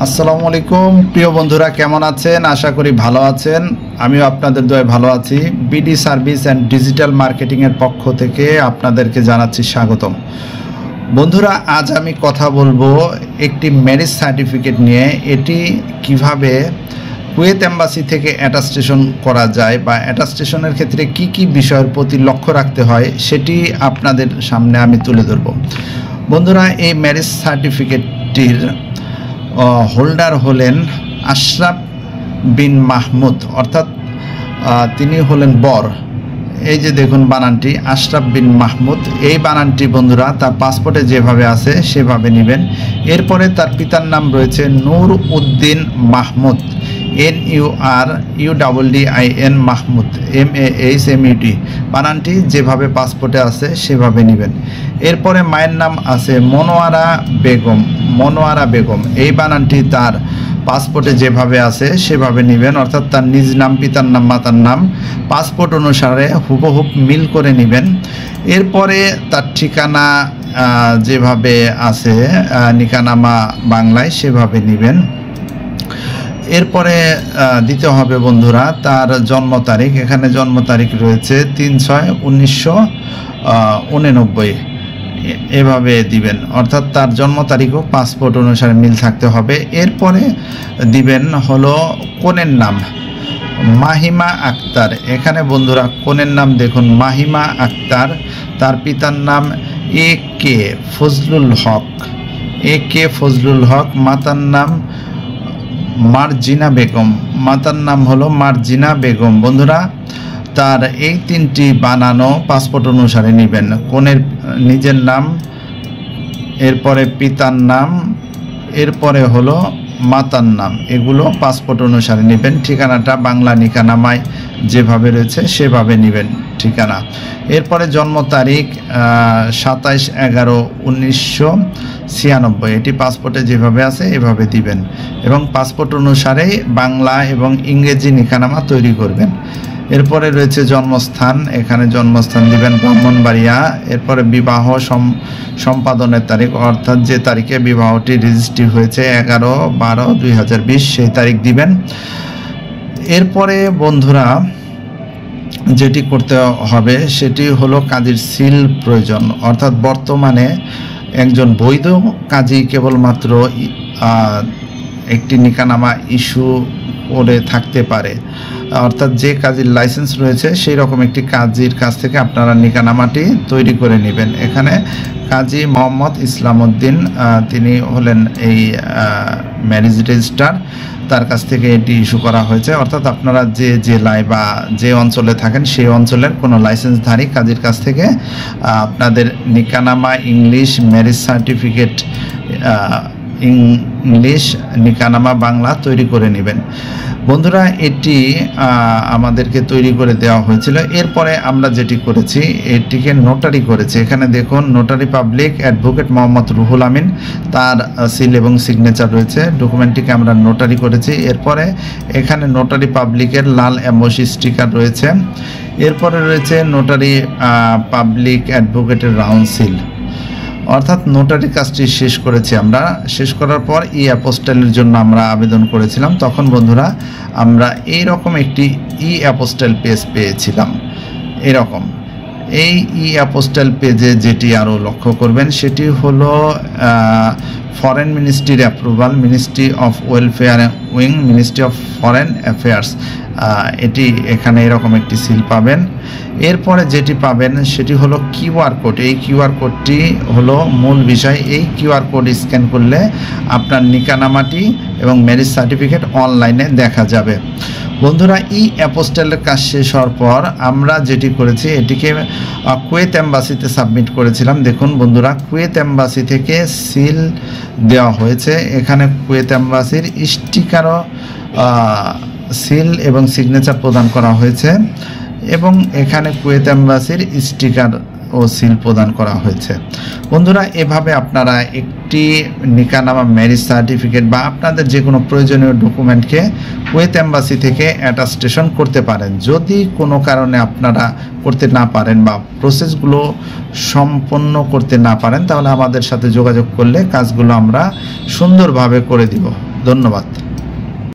আসসালামু আলাইকুম প্রিয় বন্ধুরা, কেমন আছেন? আশা করি ভালো আছেন। আমিও আপনাদের দোয়ায় ভালো আছি। বিডি সার্ভিস অ্যান্ড ডিজিটাল মার্কেটিংয়ের পক্ষ থেকে আপনাদেরকে জানাচ্ছি স্বাগতম। বন্ধুরা, আজ আমি কথা বলবো একটি ম্যারেজ সার্টিফিকেট নিয়ে। এটি কিভাবে কুয়েত এম্বাসি থেকে অ্যাটাস্টেশন করা যায় বা অ্যাটাস্টেশনের ক্ষেত্রে কি কি বিষয়ের প্রতি লক্ষ্য রাখতে হয় সেটি আপনাদের সামনে আমি তুলে ধরব। বন্ধুরা, এই ম্যারেজ সার্টিফিকেটটির হোল্ডার হলেন আশরাফ বিন মাহমুদ, অর্থাৎ তিনি হলেন বর। এই যে দেখুন বানানটি আশরাফ বিন মাহমুদ, এই বানানটি বন্ধুরা তার পাসপোর্টে যেভাবে আছে সেভাবে নেবেন। এরপরে তার পিতার নাম রয়েছে নূর উদ্দিন মাহমুদ, NURUDDIN মাহমুদ, MAHMUD, বানানটি যেভাবে পাসপোর্টে আছে সেভাবে নেবেন। এরপরে মায়ের নাম আছে মনোয়ারা বেগম, এই বানানটি তার পাসপোর্টে যেভাবে আছে সেভাবে নেবেন, অর্থাৎ তার নিজ নাম, পিতার নাম, মাতার নাম পাসপোর্ট অনুসারে হুবহুব মিল করে নেবেন। এরপরে তার ঠিকানা যেভাবে আছে নিকানামা বাংলায় সেভাবে নেবেন। এরপরে দিতে হবে বন্ধুরা তার জন্ম তারিখ। এখানে জন্ম তারিখ রয়েছে 3/6/1999, এভাবে দিবেন, অর্থাৎ তার জন্ম তারিখও পাসপোর্ট অনুসারে মিল থাকতে হবে। এরপরে দিবেন হলো কনের নাম মাহিমা আক্তার। এখানে বন্ধুরা কনের নাম দেখুন মাহিমা আক্তার, তার পিতার নাম AK ফজলুল হক, মাতার নাম মাতার নাম হলো মার্জিনা বেগম। বন্ধুরা, তার এই তিনটি বানানো পাসপোর্ট অনুসারে নেবেন। কনের নিজের নাম, এরপরে পিতার নাম, এরপরে হলো মাতার নাম, এগুলো পাসপোর্ট অনুসারে নেবেন। ঠিকানাটা বাংলা নিকানামায় যেভাবে রয়েছে সেভাবে নেবেন ঠিকানা। এরপরে জন্ম তারিখ 27/11/1996, এটি পাসপোর্টে যেভাবে আছে এভাবে দিবেন এবং পাসপোর্ট অনুসারেই বাংলা এবং ইংরেজি নিকানামা তৈরি করবেন। এরপরে রয়েছে জন্মস্থান, এখানে জন্মস্থান দিবেন ব্রাহ্মণবাড়িয়া। এরপরে বিবাহ সম্পাদনের তারিখ, অর্থাৎ যে তারিখে বিবাহটি রেজিস্ট্রি হয়েছে 11/12/2020 সেই তারিখ দিবেন। এরপরে বন্ধুরা যেটি করতে হবে সেটি হলো কাজীর সিল প্রয়োজন, অর্থাৎ বর্তমানে একজন বৈধ কাজী কেবলমাত্র একটি নিকানামা ইস্যু করে থাকতে পারে, অর্থাৎ যে কাজীর লাইসেন্স রয়েছে সেই রকম একটি কাজীর কাছ থেকে আপনারা নিকানামাটি তৈরি করে নেবেন। এখানে কাজী মোহাম্মদ ইসলাম উদ্দিন, তিনি হলেন এই ম্যারেজ রেজিস্ট্রার, তার কাছ থেকে এটি ইস্যু করা হয়েছে। অর্থাৎ আপনারা যে জেলায় বা যে অঞ্চলে থাকেন সেই অঞ্চলের কোনো লাইসেন্সধারী কাজীর কাছ থেকে আপনাদের নিকানামা ইংলিশ, ম্যারেজ সার্টিফিকেট ইংলিশ, নিকানামা বাংলা তৈরি করে নেবেন। বন্ধুরা, এটি আমাদেরকে তৈরি করে দেওয়া হয়েছিল। এরপরে আমরা যেটি করেছি এটিকে নোটারি করেছি। এখানে দেখুন notary public advocate Mohammad Ruhul Amin, তার সিল এবং সিগনেচার রয়েছে। ডকুমেন্টটিকে আমরা নোটারি করেছি। এরপরে এখানে নোটারি পাবলিকের লাল এমবসি স্টিকার রয়েছে। এরপরে রয়েছে নোটারি পাবলিক অ্যাডভোকেটের রাউন্ড সিল, অর্থাৎ নোটারি কাজটি শেষ করেছি আমরা। শেষ করার পর অ্যাপোস্টাইলের জন্য আমরা আবেদন করেছিলাম। তখন বন্ধুরা আমরা এইরকম একটি অ্যাপোস্টাইল পেজ পেয়েছিলাম। এরকম এই অ্যাপোস্টাইল পেজে যেটি আরও লক্ষ্য করবেন সেটি হলো ফরেন মিনিস্ট্রির approval, ministry of welfare wing, ministry of foreign affairs, এটি এখানে এরকম একটি সিল পাবেন। এরপরে যেটি পাবেন সেটি হলো QR কোড। এই QR কোডটি হলো মূল বিষয়। এই QR কোড স্ক্যান করলে আপনার নিকানামাটি এবং ম্যারেজ সার্টিফিকেট অনলাইনে দেখা যাবে। বন্ধুরা, অ্যাপোস্টাইলের কাজ শেষ হওয়ার পর আমরা যেটি করেছি এটিকে কুয়েত এম্বাসিতে সাবমিট করেছিলাম। দেখুন বন্ধুরা, কুয়েত এম্বাসি থেকে সিল দেওয়া হয়েছে। এখানে কুয়েত এম্বাসির স্টিকারও সিল এবং সিগনেচার প্রদান করা হয়েছে এবং এখানে কুয়েত এম্বাসির স্টিকার ও সিল প্রদান করা হয়েছে। বন্ধুরা, এভাবে আপনারা একটি নিকানামা ম্যারেজ সার্টিফিকেট বা আপনাদের যে কোনো প্রয়োজনীয় ডকুমেন্টকে কুয়েত এম্বাসি থেকে অ্যাটাস্টেশন করতে পারেন। যদি কোনো কারণে আপনারা করতে না পারেন বা প্রসেসগুলো সম্পন্ন করতে না পারেন তাহলে আমাদের সাথে যোগাযোগ করলে কাজগুলো আমরা সুন্দরভাবে করে দিব। ধন্যবাদ।